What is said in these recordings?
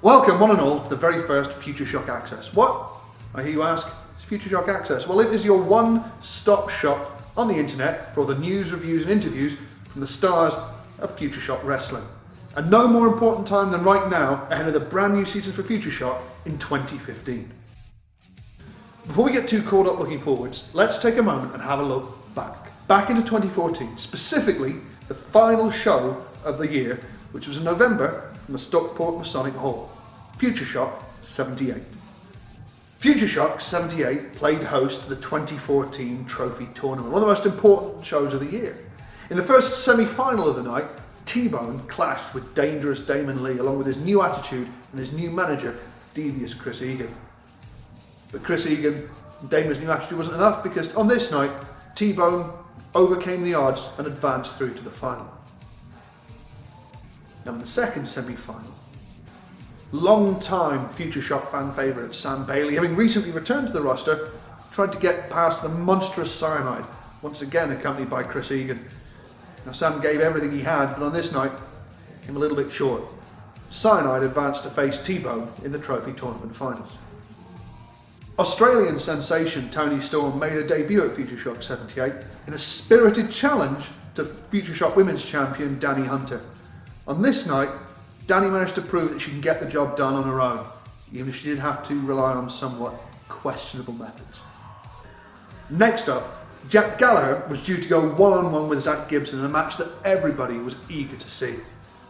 Welcome one and all to the very first Future Shock Access. What? I hear you ask. It's Future Shock Access. Well, it is your one-stop shop on the internet for all the news, reviews and interviews from the stars of Future Shock Wrestling. And no more important time than right now ahead of the brand new season for Future Shock in 2015. Before we get too caught up looking forwards, let's take a moment and have a look back. Back into 2014, specifically the final show of the year, which was in November from the Stockport Masonic Hall. Future Shock 78. Future Shock 78 played host to the 2014 Trophy Tournament, one of the most important shows of the year. In the first semi-final of the night, T-Bone clashed with Dangerous Damon Lee along with his new attitude and his new manager, Devious Chris Egan. But Chris Egan and Damon's new attitude wasn't enough, because on this night, T-Bone overcame the odds and advanced through to the final. Now in the second semi-final, long-time Future Shock fan favourite Sam Bailey, having recently returned to the roster, tried to get past the monstrous Cyanide, once again accompanied by Chris Egan. Now Sam gave everything he had, but on this night, came a little bit short. Cyanide advanced to face T-Bone in the Trophy Tournament finals. Australian sensation Toni Storm made her debut at Future Shock 78 in a spirited challenge to Future Shock Women's Champion Danny Hunter. On this night, Danny managed to prove that she can get the job done on her own, even if she did have to rely on somewhat questionable methods. Next up, Jack Gallagher was due to go one-on-one with Zach Gibson in a match that everybody was eager to see.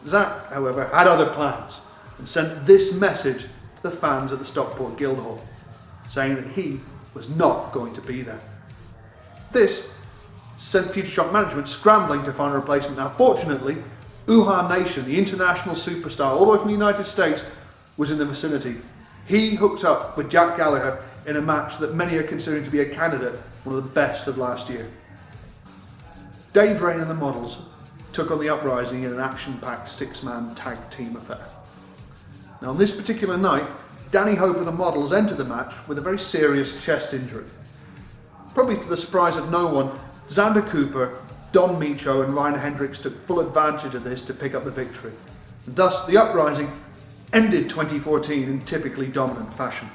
Zach, however, had other plans and sent this message to the fans at the Stockport Guildhall, saying that he was not going to be there. This sent Future Shock management scrambling to find a replacement. Now fortunately, Uha Nation, the international superstar all the way from the United States, was in the vicinity. He hooked up with Jack Gallagher in a match that many are considering to be a candidate, one of the best of last year. Dave Rain and the Models took on the Uprising in an action-packed six-man tag team affair. Now on this particular night, Danny Hope and the Models entered the match with a very serious chest injury. Probably to the surprise of no one, Xander Cooper, Don Micho and Ryan Hendricks took full advantage of this to pick up the victory. And thus, the Uprising ended 2014 in typically dominant fashion.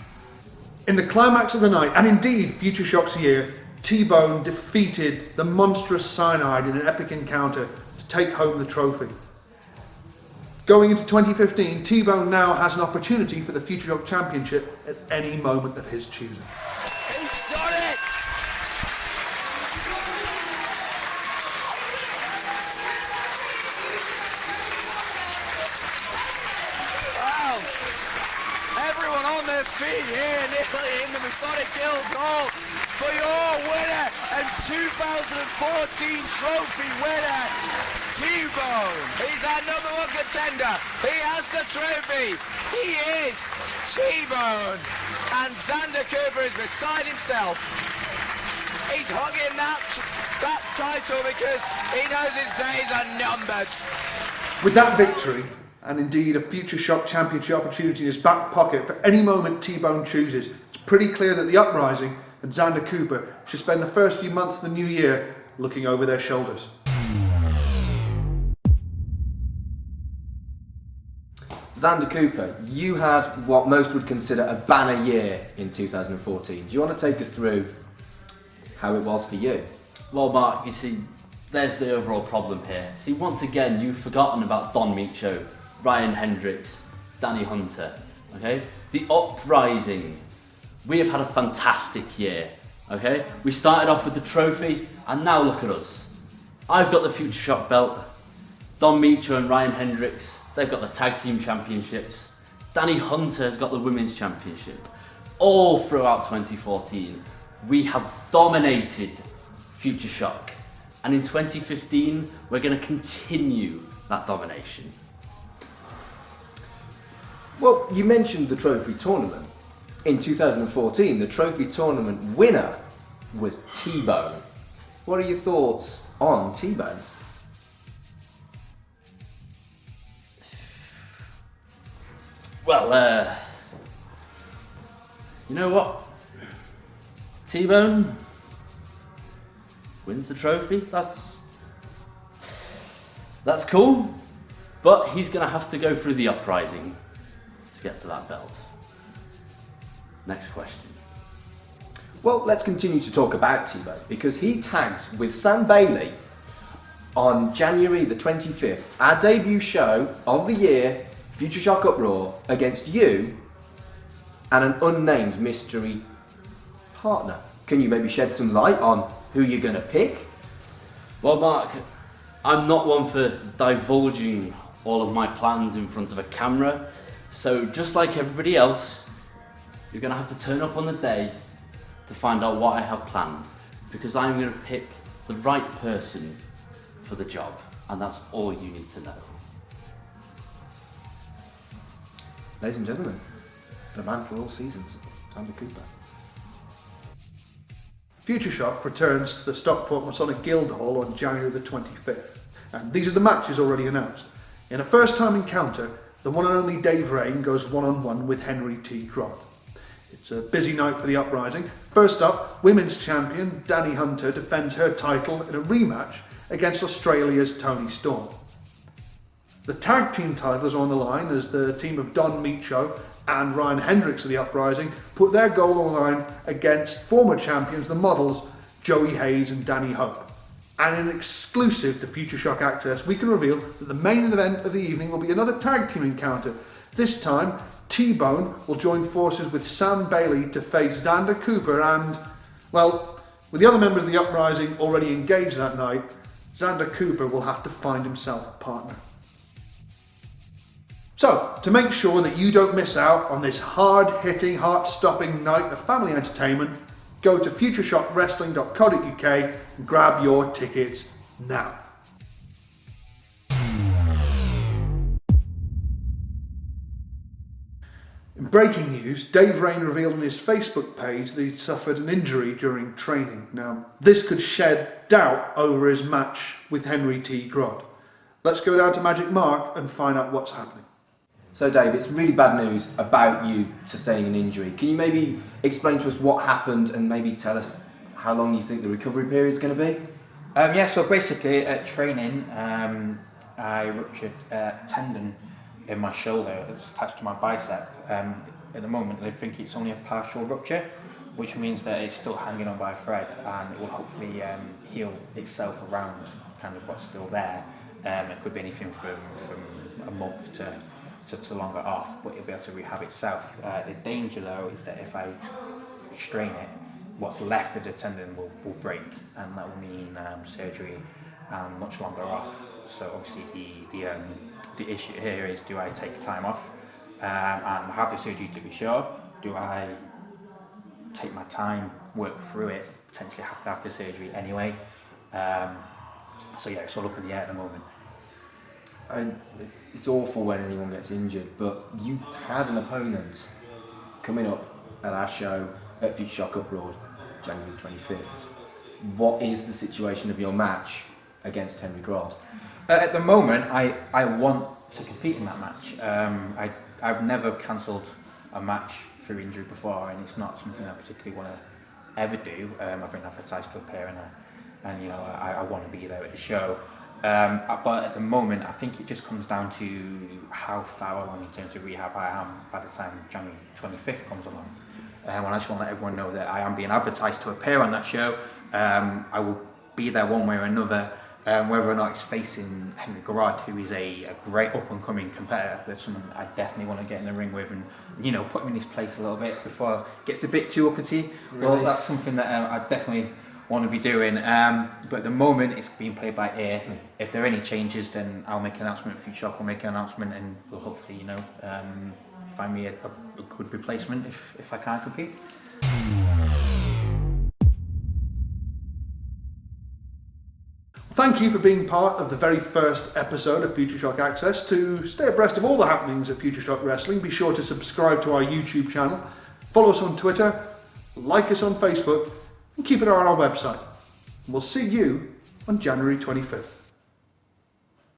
In the climax of the night, and indeed Future Shock's year, T-Bone defeated the monstrous Cyanide in an epic encounter to take home the trophy. Going into 2015, T-Bone now has an opportunity for the Future Shock Championship at any moment of his choosing. He's done it! Wow! Everyone on their feet here nearly in the Masonic Guildhall for your winner and 2014 trophy winner, T-Bone. He's our #1 contender. He has the trophy. He is T-Bone. And Xander Cooper is beside himself. He's hugging that title because he knows his days are numbered. With that victory, and indeed a Future Shock Championship opportunity in his back pocket for any moment T-Bone chooses, it's pretty clear that the Uprising and Xander Cooper should spend the first few months of the new year looking over their shoulders. Xander Cooper, you had what most would consider a banner year in 2014. Do you want to take us through how it was for you? Well, Mark, you see, there's the overall problem here. See, once again, you've forgotten about Don Micho, Ryan Hendricks, Danny Hunter, okay? The Uprising. We have had a fantastic year, okay? We started off with the trophy, and now look at us. I've got the Future Shock belt. Don Micho and Ryan Hendricks, they've got the tag team championships. Danny Hunter has got the women's championship. All throughout 2014, we have dominated Future Shock. And in 2015, we're going to continue that domination. Well, you mentioned the trophy tournament. In 2014, the trophy tournament winner was T-Bone. What are your thoughts on T-Bone? Well, you know what? T-Bone wins the trophy. That's cool, but he's going to have to go through the Uprising to get to that belt. Next question. Well, let's continue to talk about T-Bone because he tags with Sam Bailey on January the 25th, our debut show of the year, Future Shock Uproar, against you and an unnamed mystery partner. Can you maybe shed some light on who you're going to pick? Well, Mark, I'm not one for divulging all of my plans in front of a camera, so just like everybody else, you're going to have to turn up on the day to find out what I have planned, because I'm going to pick the right person for the job, and that's all you need to know. Ladies and gentlemen, the man for all seasons, Andy Cooper. Future Shock returns to the Stockport Masonic Guildhall on January the 25th, and these are the matches already announced. In a first-time encounter, the one and only Dave Rain goes one-on-one with Henry T. Grott. It's a busy night for the Uprising. First up, women's champion Danny Hunter defends her title in a rematch against Australia's Toni Storm. The tag team titles are on the line as the team of Don Micho and Ryan Hendricks of the Uprising put their goal on the line against former champions, the models Joey Hayes and Danny Hope. And in exclusive to Future Shock Access, we can reveal that the main event of the evening will be another tag team encounter. This time, T-Bone will join forces with Sam Bailey to face Xander Cooper and, well, with the other members of the Uprising already engaged that night, Xander Cooper will have to find himself a partner. So, to make sure that you don't miss out on this hard-hitting, heart-stopping night of family entertainment, go to futureshockwrestling.co.uk and grab your tickets now. In breaking news, Dave Rain revealed on his Facebook page that he'd suffered an injury during training. Now, this could shed doubt over his match with Henry T. Grott. Let's go down to Magic Mark and find out what's happening. So Dave, it's really bad news about you sustaining an injury. Can you maybe explain to us what happened and maybe tell us how long you think the recovery period is going to be? Yeah, so basically at training, I ruptured a tendon in my shoulder that's attached to my bicep. At the moment, they think it's only a partial rupture, which means that it's still hanging on by a thread, and it will hopefully heal itself around kind of what's still there. It could be anything from a month to longer off, but it'll be able to rehab itself. The danger though is that if I strain it, what's left of the tendon will break, and that will mean surgery and much longer off. So obviously the issue here is, do I take time off and have the surgery to be sure? Do I take my time, work through it, potentially have to have the surgery anyway? So yeah, it's all up in the air at the moment. And it's awful when anyone gets injured, but you had an opponent coming up at our show at Future Shock Uproar, January 25th. What is the situation of your match against Henry Grott? At the moment, I want to compete in that match. I've never cancelled a match through injury before, and it's not something I particularly want to ever do. I've been advertised to appear, and you know I want to be there at the show. But at the moment, I think it just comes down to how far along in terms of rehab I am by the time January 25th comes along. And I just want to let everyone know that I am being advertised to appear on that show. I will be there one way or another, whether or not it's facing Henry Grott, who is a great up-and-coming competitor. That's someone I definitely want to get in the ring with and, you know, put him in his place a little bit before it gets a bit too uppity. Really? Well, that's something that I definitely want to be doing. But at the moment, it's being played by ear. If there are any changes, then I'll make an announcement. Future Shock will make an announcement, and we'll hopefully, you know, find me a good replacement if I can't compete. Thank you for being part of the very first episode of Future Shock Access. To stay abreast of all the happenings at Future Shock Wrestling, be sure to subscribe to our YouTube channel, follow us on Twitter, like us on Facebook, and keep an eye on our website. We'll see you on January 25th.